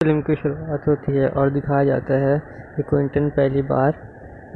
Film की शुरुआत होती है और दिखाया जाता है कि क्विंटन पहली बार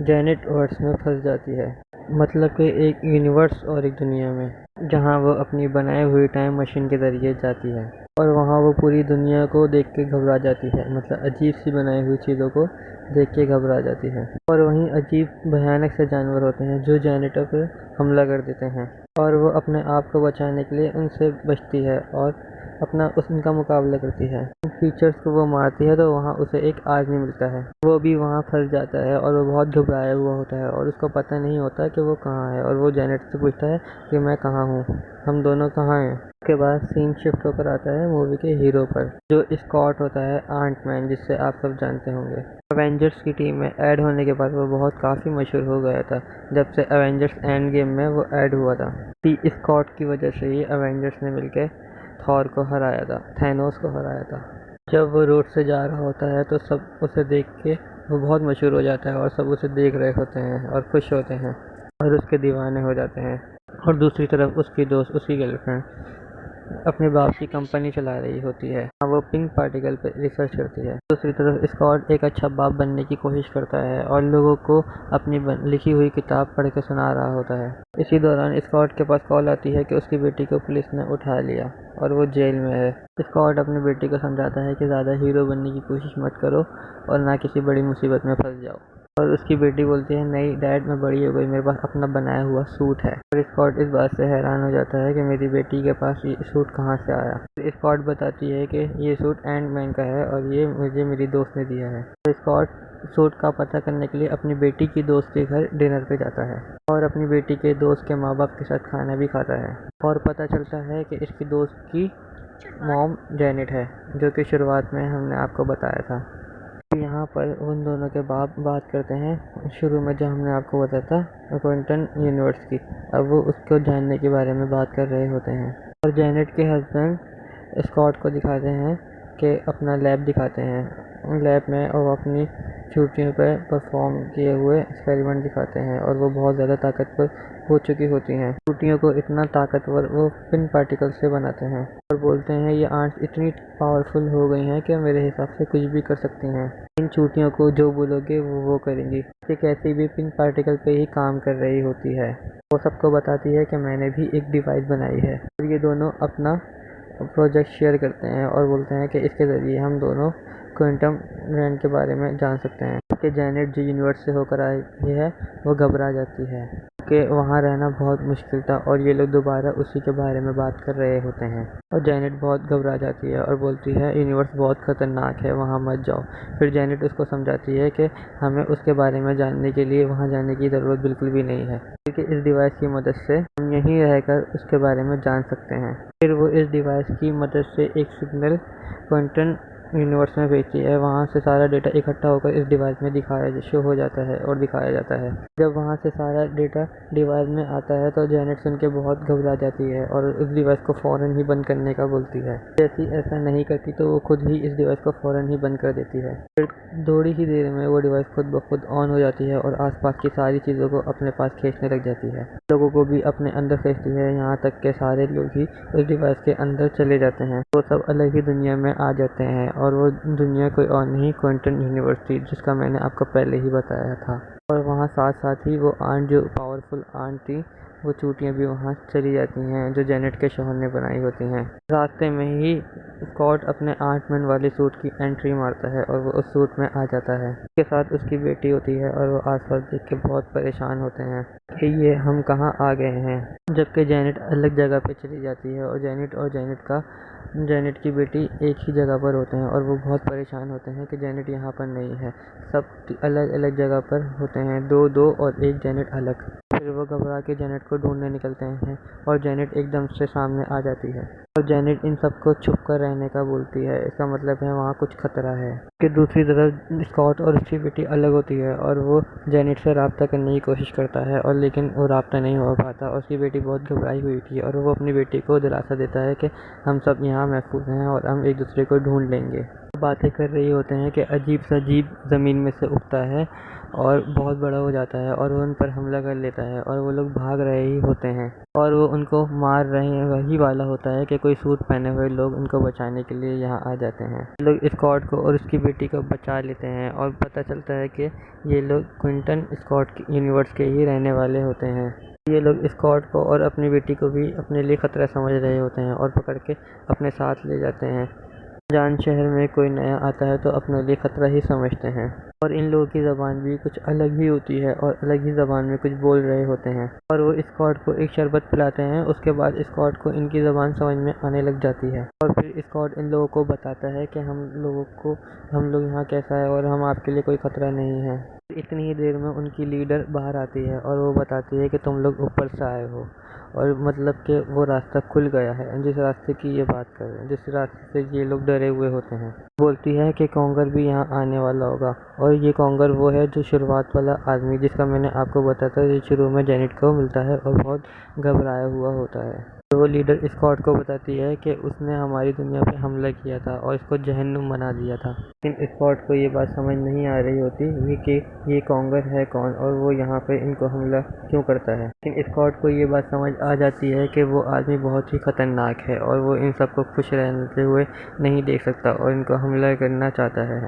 जेनेट वर्स में फंस जाती है। मतलब कि एक यूनिवर्स और एक दुनिया में, जहां वो अपनी बनाई हुई टाइम मशीन के जरिए जाती है और वहां वो पूरी दुनिया को देख के घबरा जाती है। मतलब अजीब सी बनाई हुई चीज़ों को देख के घबरा जाती है। और वहीं अजीब भयानक से जानवर होते हैं जो जेनेटर पर हमला कर देते हैं और वो अपने आप को बचाने के लिए उनसे बचती है और उनका मुकाबला करती है। उन फीचर्स को वो मारती है तो वहाँ उसे एक आदमी मिलता है। वो भी वहाँ फंस जाता है और वो बहुत घबराया हुआ होता है और उसको पता नहीं होता कि वो कहाँ है। और वो जेनेट से पूछता है कि मैं कहाँ हूँ, हम दोनों कहाँ हैं। उसके बाद सीन शिफ्ट होकर आता है मूवी के हीरो पर, जो स्कॉट होता है आंट मैन, जिससे आप सब जानते होंगे। एवेंजर्स की टीम में ऐड होने के बाद वो काफ़ी मशहूर हो गया था जब से एवेंजर्स एंड गेम में वो ऐड हुआ था। स्कॉट की वजह से ही एवेंजर्स ने मिलकर थॉर को हराया था, थैनोस को हराया था। जब वो रोड से जा रहा होता है तो सब उसे देख के वो बहुत मशहूर हो जाता है और सब उसे देख रहे होते हैं और खुश होते हैं और उसके दीवाने हो जाते हैं। और दूसरी तरफ उसकी दोस्त, उसकी गर्लफ्रेंड अपने बाप की कंपनी चला रही होती है। वो पिंक पार्टिकल पर रिसर्च करती है। दूसरी तरफ स्कॉट एक अच्छा बाप बनने की कोशिश करता है और लोगों को अपनी लिखी हुई किताब पढ़ के सुना रहा होता है। इसी दौरान स्कॉट के पास कॉल आती है कि उसकी बेटी को पुलिस ने उठा लिया और वो जेल में है। स्कॉट अपनी बेटी को समझाता है कि ज़्यादा हीरो बनने की कोशिश मत करो और ना किसी बड़ी मुसीबत में फंस जाओ। और उसकी बेटी बोलती है, नहीं डैड, मैं बड़ी हो गई, मेरे पास अपना बनाया हुआ सूट है। और स्कॉट इस बात से हैरान हो जाता है कि मेरी बेटी के पास ये सूट कहाँ से आया। स्कॉट बताती है कि ये सूट एंट मैन का है और ये मुझे मेरी दोस्त ने दिया है। तो स्कॉट सूट का पता करने के लिए अपनी बेटी की दोस्त के घर डिनर पे जाता है और अपनी बेटी के दोस्त के माँ बाप के साथ खाना भी खाता है। और पता चलता है कि इसकी दोस्त की मॉम जेनेट है, जो कि शुरुआत में हमने आपको बताया था। यहाँ पर उन दोनों के बाप बात करते हैं शुरू में, जो हमने आपको बताया था क्विंटन यूनिवर्स की। अब वो उसको जानने के बारे में बात कर रहे होते हैं और जेनेट के हस्बैंड स्कॉट को दिखाते हैं कि अपना लैब दिखाते हैं। लैब में वो अपनी चूतियों पर परफॉर्म किए हुए एक्सपेरिमेंट दिखाते हैं और वो बहुत ज़्यादा ताकतवर हो चुकी होती हैं। चूतियों को इतना ताकतवर वो पिन पार्टिकल से बनाते हैं और बोलते हैं ये आंट्स इतनी पावरफुल हो गई हैं कि मेरे हिसाब से कुछ भी कर सकती हैं। इन चूतियों को जो बोलोगे वो करेंगी। ये कैसी भी पिन पार्टिकल पे ही काम कर रही होती है। वो सबको बताती है कि मैंने भी एक डिवाइस बनाई है। और ये दोनों अपना प्रोजेक्ट शेयर करते हैं और बोलते हैं कि इसके ज़रिए हम दोनों क्वांटम रैंड के बारे में जान सकते हैं। कि जेनेट जो यूनिवर्स से होकर आई है वो घबरा जाती है कि वहाँ रहना बहुत मुश्किल था और ये लोग दोबारा उसी के बारे में बात कर रहे होते हैं। और जेनेट बहुत घबरा जाती है और बोलती है यूनिवर्स बहुत ख़तरनाक है, वहाँ मत जाओ। फिर जेनेट उसको समझाती है कि हमें उसके बारे में जानने के लिए वहाँ जाने की ज़रूरत बिल्कुल भी नहीं है, क्योंकि इस डिवाइस की मदद से हम यहीं रहकर उसके बारे में जान सकते हैं। फिर वो इस डिवाइस की मदद से एक सिग्नल क्वांटम यूनिवर्स में भेजती है। वहाँ से सारा डेटा इकट्ठा होकर इस डिवाइस में शो हो जाता है और दिखाया जाता है। जब वहाँ से सारा डेटा डिवाइस में आता है तो जेनेट सुन के बहुत घबरा जाती है और उस डिवाइस को फ़ौरन ही बंद करने का बोलती है। जैसी ऐसा नहीं करती तो वो खुद ही इस डिवाइस को फ़ौरन ही बंद कर देती है। फिर थोड़ी ही देर में वो डिवाइस खुद ब खुद ऑन हो जाती है और आसपास की सारी चीज़ों को अपने पास खींचने लग जाती है। लोगों को भी अपने अंदर खींचती है, यहाँ तक के सारे लोग ही उस डिवाइस के अंदर चले जाते हैं। वो सब अलग ही दुनिया में आ जाते हैं और वो दुनिया कोई और नहीं क्वांटम यूनिवर्स थी, जिसका मैंने आपको पहले ही बताया था। और वहाँ साथ साथ ही वो आंट, जो पावरफुल आंट थी, वो चूतियाँ भी वहाँ चली जाती हैं जो जेनेट के शोहर ने बनाई होती हैं। रास्ते में ही स्कॉट अपने आंट मैन वाले सूट की एंट्री मारता है और वो उस सूट में आ जाता है। उसके साथ उसकी बेटी होती है और वो आसपास देख के बहुत परेशान होते हैं कि ये हम कहाँ आ गए हैं। जबकि जेनेट अलग जगह पे चली जाती है और जेनेट की बेटी एक ही जगह पर होते हैं और वो बहुत परेशान होते हैं कि जेनेट यहाँ पर नहीं है। सब अलग अलग जगह पर होते हैं, दो दो और एक जेनेट अलग। फिर वो घबरा के जेनेट को ढूंढने निकलते हैं और जेनेट एकदम से सामने आ जाती है और जेनेट इन सबको छुप कर रहने का बोलती है। इसका मतलब है वहाँ कुछ खतरा है। कि दूसरी तरफ स्कॉट और उसकी बेटी अलग होती है और वो जेनेट से रब्ता करने की कोशिश करता है और लेकिन वो रब्ता नहीं हो पाता। और उसकी बेटी बहुत घबराई हुई थी और वो अपनी बेटी को दिलासा देता है कि हम सब यहाँ महफूज हैं और हम एक दूसरे को ढूंढ लेंगे। बातें कर रही होते हैं कि अजीब सा जीव ज़मीन में से उगता है और बहुत बड़ा हो जाता है और वो उन पर हमला कर लेता है और वो लोग भाग रहे ही होते हैं और वो उनको मार रहे हैं वही वाला होता है कि कोई सूट पहने हुए लोग उनको बचाने के लिए यहाँ आ जाते हैं। लोग स्कॉट को और उसकी बेटी को बचा लेते हैं और पता चलता है कि ये लोग क्विंटन स्कॉट यूनिवर्स के ही रहने वाले होते हैं। ये लोग स्कॉट को और अपनी बेटी को भी अपने लिए खतरा समझ रहे होते हैं और पकड़ के अपने साथ ले जाते हैं। अनजान शहर में कोई नया आता है तो अपने लिए खतरा ही समझते हैं और इन लोगों की ज़बान भी कुछ अलग ही होती है और अलग ही ज़बान में कुछ बोल रहे होते हैं और वो स्कॉट को एक शरबत पिलाते हैं। उसके बाद स्कॉट को इनकी ज़बान समझ में आने लग जाती है और फिर स्कॉट इन लोगों को बताता है कि हम लोग यहाँ कैसा है और हम आपके लिए कोई खतरा नहीं है। इतनी ही देर में उनकी लीडर बाहर आती है और वो बताती है कि तुम लोग ऊपर से आए हो और मतलब कि वो रास्ता खुल गया है जिस रास्ते की ये बात कर रहे हैं, जिस रास्ते से ये लोग डरे हुए होते हैं। बोलती है कि कॉन्गर भी यहाँ आने वाला होगा और ये कॉन्गर वो है जो शुरुआत वाला आदमी जिसका मैंने आपको बताया था, जो शुरू में जेनेट को मिलता है और बहुत घबराया हुआ होता है। तो वो लीडर स्कॉट को बताती है कि उसने हमारी दुनिया पे हमला किया था और इसको जहन्नुम बना दिया था। लेकिन स्कॉट को ये बात समझ नहीं आ रही होती कि ये कॉन्गर है कौन और वो यहाँ पे इनको हमला क्यों करता है। लेकिन स्कॉट को ये बात समझ आ जाती है कि वो आदमी बहुत ही खतरनाक है और वो इन सबको खुश रहते हुए नहीं देख सकता और इनको हमला करना चाहता है।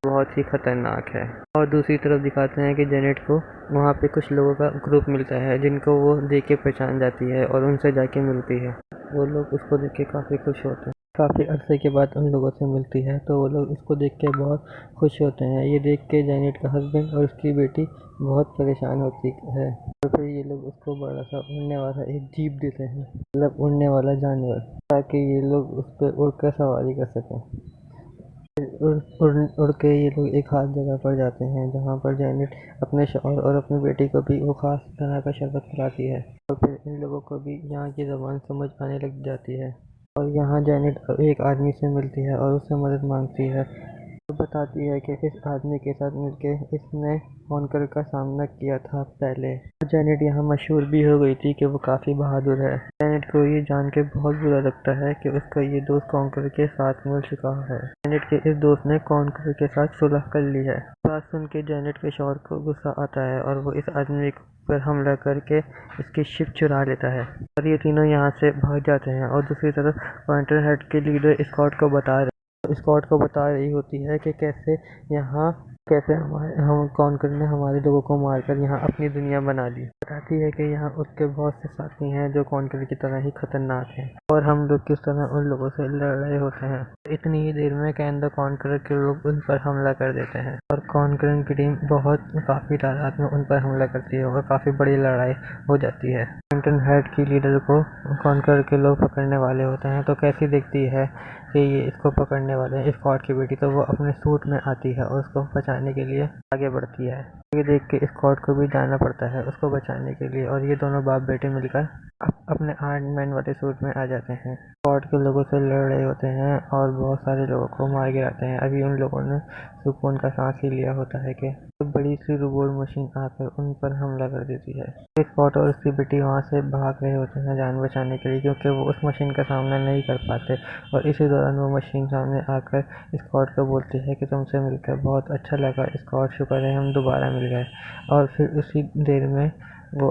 बहुत ही खतरनाक है। और दूसरी तरफ दिखाते हैं कि जेनेट को वहाँ पे कुछ लोगों का ग्रुप मिलता है जिनको वो देख के पहचान जाती है और उनसे जाके मिलती है। वो लोग उसको देख के काफ़ी खुश होते हैं। काफ़ी अरसे के बाद उन लोगों से मिलती है तो वो लोग उसको देख के बहुत खुश होते हैं। ये देख के जेनेट का हस्बैंड और उसकी बेटी बहुत परेशान होती है। तो फिर ये लोग उसको बड़ा सा उड़ने वाला एक जीप देते हैं, मतलब उड़ने वाला जानवर, ताकि ये लोग उस पर उड़ कर सवारी कर सकें। उड़ के ये लोग एक खास जगह पर जाते हैं जहाँ पर जेनेट अपने शौहर और अपनी बेटी को भी वो खास तरह का शरबत पिलाती है और फिर इन लोगों को भी यहाँ की ज़बान समझ आने लग जाती है। और यहाँ जेनेट एक आदमी से मिलती है और उससे मदद मांगती है। तो बताती है कि इस आदमी के साथ मिलके इसने कॉन्कर का सामना किया था पहले। जेनेट यहाँ मशहूर भी हो गई थी कि वो काफ़ी बहादुर है। जेनेट को ये जान के बहुत बुरा लगता है कि उसका ये दोस्त कॉन्कर के साथ मिल चुका है। जेनेट के इस दोस्त ने कॉन्कर के साथ सुलह कर ली है। बात सुन के जेनेट के शौहर को गुस्सा आता है और वो इस आदमी पर हमला करके इसकी शिप चुरा लेता है और ये तीनों यहाँ से भाग जाते हैं। और दूसरी तरफ क्वांटन हेड के लीडर स्कॉट को बता रही होती है कि कैसे हम कॉन्कर ने हमारे लोगों को मारकर यहाँ अपनी दुनिया बना ली। बताती है कि यहाँ उसके बहुत से साथी हैं जो कॉन्कर की तरह ही खतरनाक हैं और हम लोग किस तरह उन लोगों से लड़ रहे होते हैं। इतनी ही देर में कैन द कॉन्करर के लोग उन पर हमला कर देते हैं और कॉन्करर की टीम काफ़ी तादाद में उन पर हमला करती है और काफ़ी बड़ी लड़ाई हो जाती है। क्विंटन हेड की लीडर को कॉन्करर के लोग पकड़ने वाले होते हैं तो कैसी दिखती है कि ये इसको पकड़ने वाले हैं स्कॉट की बेटी, तो वो अपने सूट में आती है और उसको बचाने के लिए आगे बढ़ती है। ये देख के स्कॉट को भी जाना पड़ता है उसको बचाने के लिए और ये दोनों बाप बेटे मिलकर अपने आयरन मैन वाले सूट में आ जाते हैं। स्कॉट के लोगों से लड़ रहे होते हैं और बहुत सारे लोगों को मार गिराते हैं। अभी उन लोगों ने सुकून का सांस ही लिया होता है कि एक बड़ी सी रोबोट मशीन आकर उन पर हमला कर देती है। स्कॉट और उसकी बेटी वहाँ से भाग रहे होते हैं जान बचाने के लिए क्योंकि वो उस मशीन का सामना नहीं कर पाते और इसी दौरान वो मशीन सामने आकर स्कॉट को बोलती है कि तुमसे मिलकर बहुत अच्छा लगा स्कॉट, शुक्र है हम दोबारा मिल गए। और फिर उसी देर में वो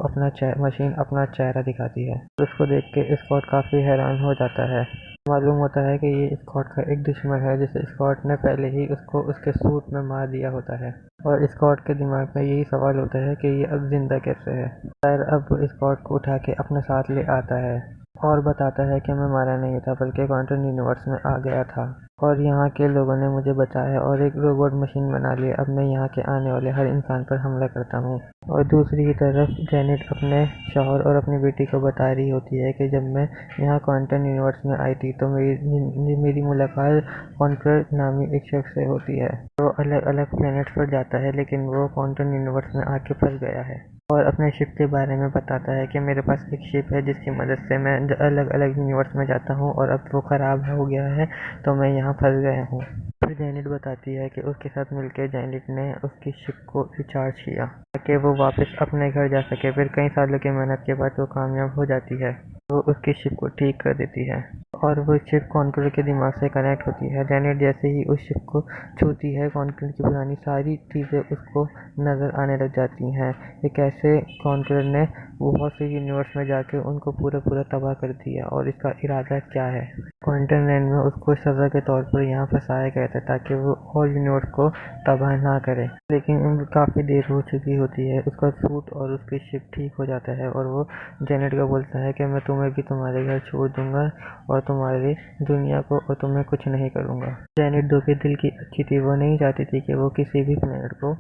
मशीन अपना चेहरा दिखाती है। तो उसको देख के स्कॉट काफ़ी हैरान हो जाता है। मालूम होता है कि ये स्कॉट का एक दुश्मन है जिसे स्कॉट ने पहले ही उसको उसके सूट में मार दिया होता है और स्कॉट के दिमाग में यही सवाल होता है कि ये अब जिंदा कैसे है। शायद अब वो स्कॉट को उठा के अपने साथ ले आता है और बताता है कि मैं मारा नहीं था बल्कि क्वांटम यूनिवर्स में आ गया था और यहाँ के लोगों ने मुझे बचाया और एक रोबोट मशीन बना ली। अब मैं यहाँ के आने वाले हर इंसान पर हमला करता हूँ। और दूसरी ही तरफ जेनेट अपने शौहर और अपनी बेटी को बता रही होती है कि जब मैं यहाँ क्वांटम यूनिवर्स में आई थी तो मेरी मुलाकात कॉन्कर नामी एक शख्स से होती है। वो अलग अलग प्लेनेट पर जाता है लेकिन वो क्वांटम यूनिवर्स में आके फंस गया है और अपने शिप के बारे में बताता है कि मेरे पास एक शिप है जिसकी मदद से मैं अलग अलग यूनिवर्स में जाता हूँ और अब वो ख़राब हो गया है तो मैं यहाँ फंस गया हूँ। फिर जेनेट बताती है कि उसके साथ मिलकर जेनेट ने उसकी शिप को रिचार्ज किया ताकि वो वापस अपने घर जा सके। फिर कई सालों की मेहनत के बाद वो कामयाब हो जाती है, वो उसकी शिप को ठीक कर देती है। और वो शिप कॉन्करर के दिमाग से कनेक्ट होती है। जैनेट जैसे ही उस शिप को छूती है, कॉन्करर की पुरानी सारी चीज़ें उसको नज़र आने लग जाती हैं कि कैसे कॉन्करर ने बहुत से यूनिवर्स में जाके उनको पूरा तबाह कर दिया और इसका इरादा क्या है। क्वांटम लैंड में उसको सज़ा के तौर पर यहाँ फंसाया गया था ताकि वो और यूनिवर्स को तबाह ना करे। लेकिन काफ़ी देर हो चुकी होती है, उसका सूट और उसकी शिप ठीक हो जाता है और वो जैनेट को बोलता है कि मैं तुम्हें भी तुम्हारे घर छोड़ दूंगा और तुम्हारी दुनिया को और तुम्हें कुछ नहीं करूँगा। जैनेट दो के दिल की अच्छी थी, वो नहीं चाहती थी कि वो किसी भी प्लेनेट को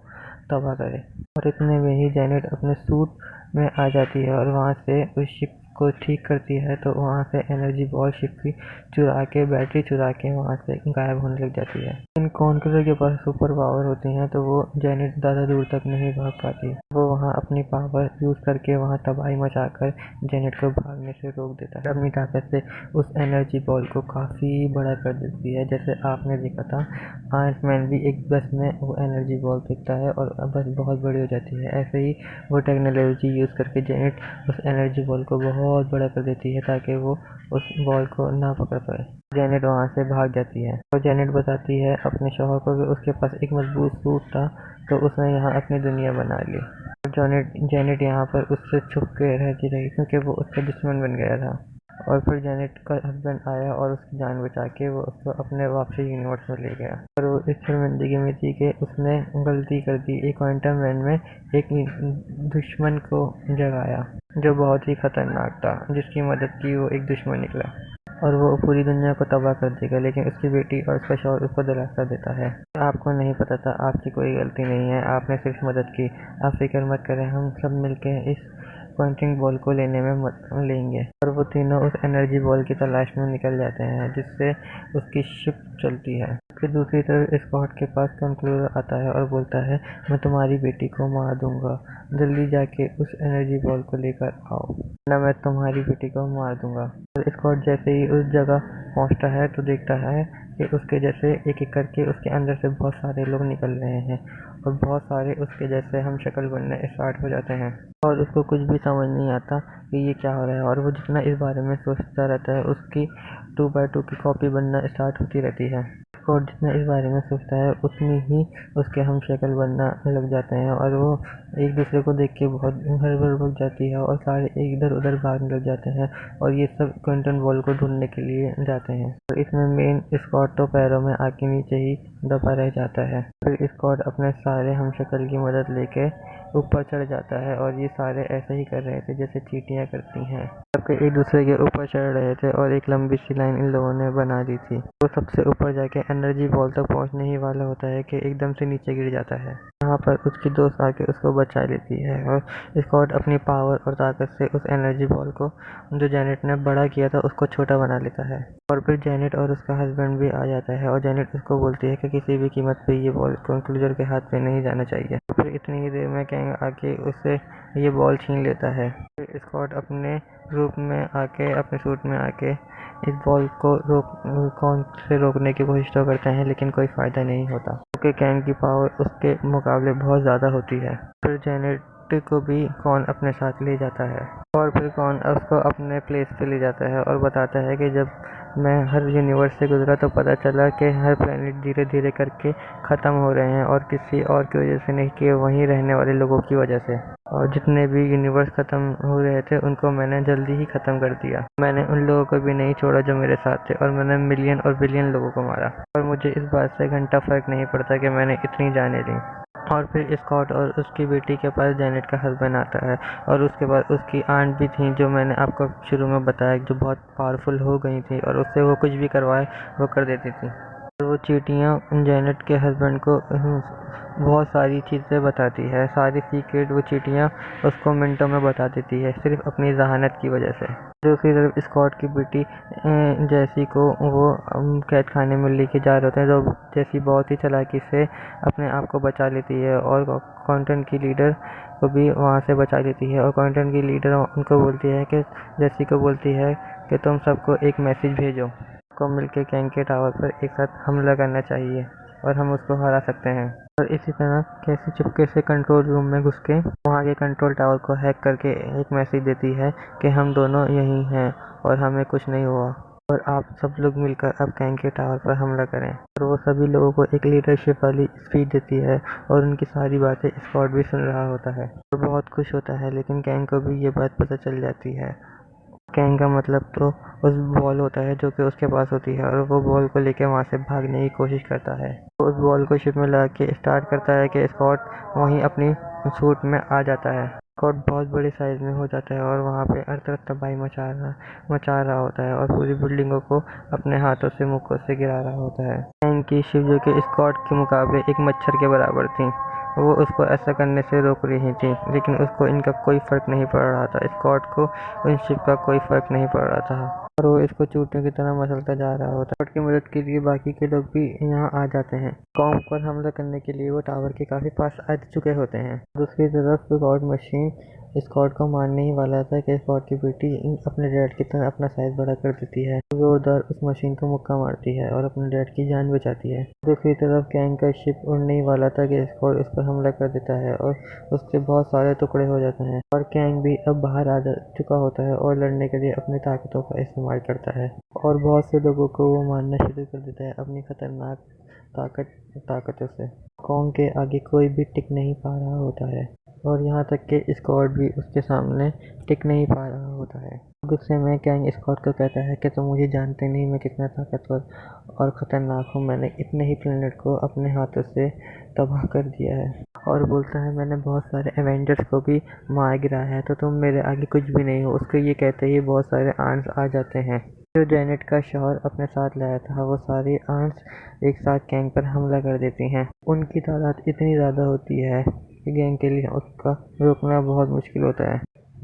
तबाह करे। और इतने में ही जैनेट अपने सूट में आ जाती है और वहाँ से उस शिप को ठीक करती है, तो वहाँ से एनर्जी बॉल शिप की बैटरी चुरा के वहाँ से गायब होने लग जाती है। इन कॉन्करर के पास सुपर पावर होती हैं, तो वो जैनेट ज़्यादा दूर तक नहीं भाग पाती। वो वहाँ अपनी पावर यूज़ करके वहाँ तबाही मचाकर जैनेट को भागने से रोक देता है। अपनी ताकत से उस एनर्जी बॉल को काफ़ी बड़ा कर देती है। जैसे आपने देखा था, आयरन मैन भी एक बस में वो एनर्जी बॉल फेंकता है और बस बहुत बड़ी हो जाती है। ऐसे ही वो टेक्नोलॉजी यूज़ करके जैनेट उस एनर्जी बॉल को बहुत बड़ा कर देती है ताकि वो उस बॉल को ना पकड़ पाए। जैनेट वहाँ से भाग जाती है और जैनेट बताती है अपने शौहर को कि उसके पास एक मजबूत सूट था, तो उसने यहाँ अपनी दुनिया बना ली। जैनेट यहाँ पर उससे छुप के रहती रही क्योंकि वो उसका दुश्मन बन गया था। और फिर जैनेट का हस्बैंड आया और उसकी जान बचा के वो उसको अपने वापसी यूनिवर्स में ले गया। और वो इस शर्मिंदगी में थी कि उसने गलती कर दी, एक क्वांटम लैंड में एक दुश्मन को जगाया जो बहुत ही खतरनाक था, जिसकी मदद की वो एक दुश्मन निकला और वो पूरी दुनिया को तबाह कर देगा। लेकिन उसकी बेटी और उसका शौहर उसको दिलासा देता है, आपको नहीं पता था, आपकी कोई गलती नहीं है, आपने सिर्फ मदद की, आप फिक्र मत करें, हम सब मिलके इस क्वांटम बॉल को लेने में लेंगे। और वो तीनों उस एनर्जी बॉल की तलाश में निकल जाते हैं जिससे उसकी शिप चलती है। फिर दूसरी तरफ स्कॉट के पास कंक्लूजर आता है और बोलता है, मैं तुम्हारी बेटी को मार दूंगा, जल्दी जाके उस एनर्जी बॉल को लेकर आओ ना मैं तुम्हारी बेटी को मार दूंगा। और स्कॉट जैसे ही उस जगह पहुंचता है तो देखता है कि उसके जैसे एक एक करके उसके अंदर से बहुत सारे लोग निकल रहे हैं और बहुत सारे उसके जैसे हम शक्ल बनने स्टार्ट हो जाते हैं और उसको कुछ भी समझ नहीं आता कि ये क्या हो रहा है। और वो जितना इस बारे में सोचता रहता है, उसकी 2x2 की कॉपी बनना स्टार्ट होती रहती है। और जितना इस बारे में सोचता है उतनी ही उसके हम शक्ल बनना लग जाते हैं और वो एक दूसरे को देख के बहुत हड़बड़ भग जाती है और सारे एक इधर उधर भागने लग जाते हैं और ये सब क्वांटम बॉल को ढूंढने के लिए जाते हैं। तो इसमें मेन स्कॉट तो पैरों में आके नीचे ही दबा रह जाता है। फिर स्कॉट अपने सारे हम शक्ल की मदद लेके ऊपर चढ़ जाता है और ये सारे ऐसे ही कर रहे थे जैसे चींटियां करती हैं। सबके एक दूसरे के ऊपर चढ़ रहे थे और एक लंबी सी लाइन इन लोगों ने बना दी थी। वो सबसे ऊपर जाके एनर्जी बॉल तक पहुंचने ही वाला होता है कि एकदम से नीचे गिर जाता है। यहाँ पर उसकी दोस्त आके उसको बचा लेती है और स्कॉट अपनी पावर और ताकत से उस एनर्जी बॉल को जो जैनेट ने बड़ा किया था उसको छोटा बना लेता है। और फिर जैनेट और उसका हस्बैंड भी आ जाता है और जैनेट उसको बोलती है कि किसी भी कीमत पे ये बॉल कंक्लूजर के हाथ पे नहीं जाना चाहिए। फिर इतनी ही देर में कैंग आके उससे ये बॉल छीन लेता है। फिर स्कॉट अपने रूप में आके अपने सूट में आके इस बॉल को रोकने की कोशिश तो करते हैं लेकिन कोई फ़ायदा नहीं होता क्योंकि कैंग की पावर उसके मुकाबले बहुत ज़्यादा होती है। फिर जैनेट को भी कॉन अपने साथ ले जाता है और फिर कॉन उसको अपने प्लेस पे ले जाता है और बताता है कि जब मैं हर यूनिवर्स से गुजरा तो पता चला कि हर प्लेनेट धीरे धीरे करके ख़त्म हो रहे हैं और किसी और की वजह से नहीं कि वहीं रहने वाले लोगों की वजह से। और जितने भी यूनिवर्स ख़त्म हो रहे थे उनको मैंने जल्दी ही ख़त्म कर दिया। मैंने उन लोगों को भी नहीं छोड़ा जो मेरे साथ थे और मैंने मिलियन और बिलियन लोगों को मारा और मुझे इस बात से घंटा फ़र्क नहीं पड़ता कि मैंने इतनी जानें ली। और फिर स्कॉट और उसकी बेटी के पास जैनेट का हस्बैंड आता है और उसके बाद उसकी आंट भी थी जो मैंने आपको शुरू में बताया जो बहुत पावरफुल हो गई थी और उससे वो कुछ भी करवाए वो कर देती थी। और वो चींटियाँ जैनेट के हस्बैंड को बहुत सारी चीज़ें बताती है, सारी सीक्रेट वो चींटियाँ उसको मिनटों में बता देती है सिर्फ अपनी जहानत की वजह से। दूसरी तरफ स्कॉट की बेटी जैसी को वो कैद खाने में लेके जा रहे होते हैं, जो जैसी बहुत ही चालाकी से अपने आप को बचा लेती है और क्वांटम की लीडर को भी वहाँ से बचा लेती है। और क्वांटम की लीडर उनको बोलती है कि जैसी को बोलती है कि तुम सबको एक मैसेज भेजो, को मिलके कैंग के टावर पर एक साथ हमला करना चाहिए और हम उसको हरा सकते हैं। और इसी तरह कैसी चुपके से कंट्रोल रूम में घुस के वहाँ के कंट्रोल टावर को हैक करके एक मैसेज देती है कि हम दोनों यहीं हैं और हमें कुछ नहीं हुआ। और आप सब लोग मिलकर अब कैंग के टावर पर हमला करें। और वो सभी लोगों को एक लीडरशिप वाली स्पीच देती है और उनकी सारी बातें स्कॉट भी सुन रहा होता है और बहुत खुश होता है। लेकिन कैंग को भी ये बात पता चल जाती है। कैंग का मतलब तो उस बॉल होता है जो कि उसके पास होती है, और वो बॉल को लेकर वहाँ से भागने की कोशिश करता है। तो उस बॉल को शिप में लगा के स्टार्ट करता है कि स्कॉट वहीं अपनी सूट में आ जाता है। स्कॉट बहुत बड़े साइज में हो जाता है और वहाँ पे हर तरफ तबाही मचा रहा होता है और पूरी बिल्डिंगों को अपने हाथों से मुक्कों से गिरा रहा होता है। कैंग की शिप जो कि स्कॉट के मुकाबले एक मच्छर के बराबर थी, वो उसको ऐसा करने से रोक रही थी, लेकिन उसको इनका कोई फर्क नहीं पड़ रहा था। स्कॉट को उन शिप का कोई फर्क नहीं पड़ रहा था और वो इसको चूतियों की तरह मसलता जा रहा होता है। स्कॉट की मदद के लिए बाकी के लोग भी यहाँ आ जाते हैं। कॉन्ग पर हमला करने के लिए वो टावर के काफी पास आ चुके होते हैं। दूसरी तरफ स्कॉट मशीन स्कॉट को मारने ही वाला था कि स्कॉट की बेटी अपने डैड की तरह अपना साइज बड़ा कर देती है। जोरदार उस मशीन को मुक्का मारती है और अपने डैड की जान बचाती है। दूसरी तरफ कैंग का शिप उड़ने ही वाला था कि स्कॉट उस पर हमला कर देता है और उसके बहुत सारे टुकड़े हो जाते हैं। और कैंग भी अब बाहर आ चुका होता है और लड़ने के लिए अपनी ताकतों का इस्तेमाल करता है और बहुत से लोगों को वो मारना शुरू कर देता है अपनी खतरनाक ताकतों से। कॉन्ग के आगे कोई भी टिक नहीं पा रहा होता है और यहाँ तक कि स्कॉट भी उसके सामने टिक नहीं पा रहा होता है। गुस्से में कैंग स्कॉट को कहता है कि तुम मुझे जानते नहीं, मैं कितना ताकतवर और ख़तरनाक हूँ। मैंने इतने ही प्लेनेट को अपने हाथों से तबाह कर दिया है। और बोलता है मैंने बहुत सारे एवेंजर्स को भी मार गिराया है, तो तुम मेरे आगे कुछ भी नहीं हो। उसको ये कहते ही बहुत सारे आंट्स आ जाते हैं जो जेनेट का शौहर अपने साथ लाया था। वो सारी आंट्स एक साथ कैंग पर हमला कर देती हैं। उनकी तादाद इतनी ज़्यादा होती है कि गैंग के लिए उसका रोकना बहुत मुश्किल होता है।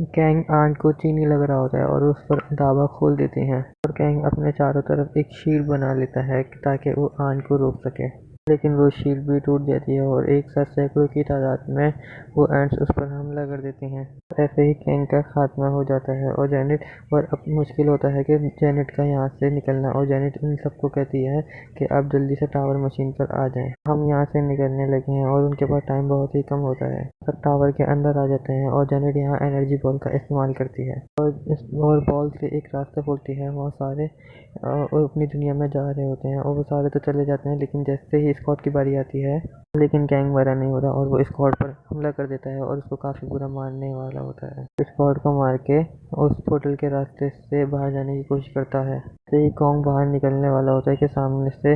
कैंग आंट को चीनी लग रहा होता है और उस पर दावा खोल देते हैं और कैंग अपने चारों तरफ एक शील्ड बना लेता है ताकि वो आंट को रोक सके। लेकिन वो शील्ड भी टूट जाती है और एक साथ सैकड़ों की तादाद में वो एंट्स उस पर हमला कर देते हैं। ऐसे ही कैंग का खात्मा हो जाता है और जेनेट और अब मुश्किल होता है कि जेनेट का यहाँ से निकलना। और जेनेट इन सबको कहती है कि आप जल्दी से टावर मशीन पर आ जाएं, हम यहाँ से निकलने लगे हैं। और उनके पास टाइम बहुत ही कम होता है। सब टावर के अंदर आ जाते हैं और जेनेट यहाँ एनर्जी बॉल का इस्तेमाल करती है और बॉल से एक रास्ता खोलती है। बहुत सारे और अपनी दुनिया में जा रहे होते हैं और वो सारे तो चले जाते हैं, लेकिन जैसे ही स्कॉट की बारी आती है लेकिन कैंग मरा नहीं होता और वो स्कॉट पर हमला कर देता है और उसको काफ़ी बुरा मारने वाला होता है। स्कॉट को मार के उस पोर्टल के रास्ते से बाहर जाने की कोशिश करता है। जैसे ही कॉन्ग बाहर निकलने वाला होता है कि सामने से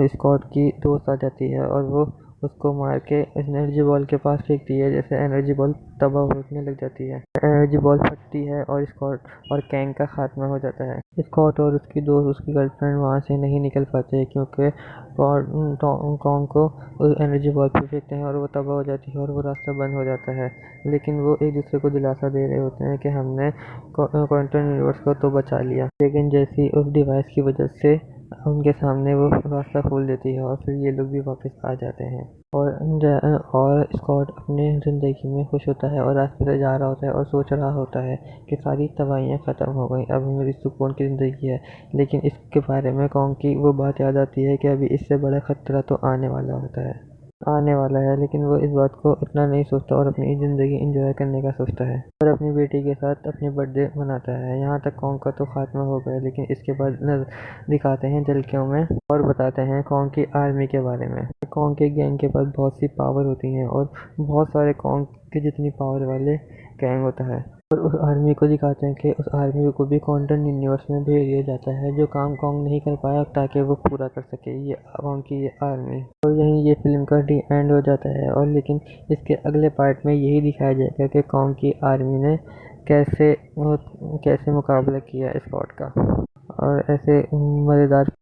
स्कॉट की दोस्त आ जाती है और वो उसको मार के एनर्जी बॉल के पास फेंकती है। जैसे एनर्जी बॉल तबाह होने लग जाती है, एनर्जी बॉल फटती है और स्कॉट और कैंग का खात्मा हो जाता है। स्कॉट और उसकी दोस्त उसकी गर्लफ्रेंड वहाँ से नहीं निकल पाते क्योंकि कॉन्ग को एनर्जी बॉल पे फेंकते हैं और वो तबाह हो जाती है और वो रास्ता बंद हो जाता है। लेकिन वो एक दूसरे को दिलासा दे रहे होते हैं कि हमने क्वांटम यूनिवर्स को तो बचा लिया। लेकिन जैसी उस डिवाइस की वजह से उनके सामने वो रास्ता खोल देती है और फिर ये लोग भी वापस आ जाते हैं और स्कॉट अपने ज़िंदगी में खुश होता है और रास्ते से जा रहा होता है और सोच रहा होता है कि सारी तबाहियाँ ख़त्म हो गई, अब मेरी सुकून की ज़िंदगी है। लेकिन इसके बारे में कॉन्ग की वो बात याद आती है कि अभी इससे बड़ा ख़तरा तो आने वाला है। लेकिन वो इस बात को इतना नहीं सोचता और अपनी ज़िंदगी एंजॉय करने का सोचता है और अपनी बेटी के साथ अपनी बर्थडे मनाता है। यहाँ तक कॉन्ग का तो खात्मा हो गया, लेकिन इसके बाद दिखाते हैं झलकियों में और बताते हैं कॉन्ग की आर्मी के बारे में। कॉन्ग के गैंग के पास बहुत सी पावर होती हैं और बहुत सारे कॉन्ग के जितनी पावर वाले गैंग होता है। और उस आर्मी को दिखाते हैं कि उस आर्मी को भी क्वांटम यूनिवर्स में भेज दिया जाता है जो काम कॉन्ग नहीं कर पाया ताकि वो पूरा कर सके ये कॉन्ग की ये आर्मी। और यहीं ये फिल्म का डी एंड हो जाता है। और लेकिन इसके अगले पार्ट में यही दिखाया जाएगा कि कॉन्ग की आर्मी ने कैसे मुकाबला किया स्कॉट का। और ऐसे मज़ेदार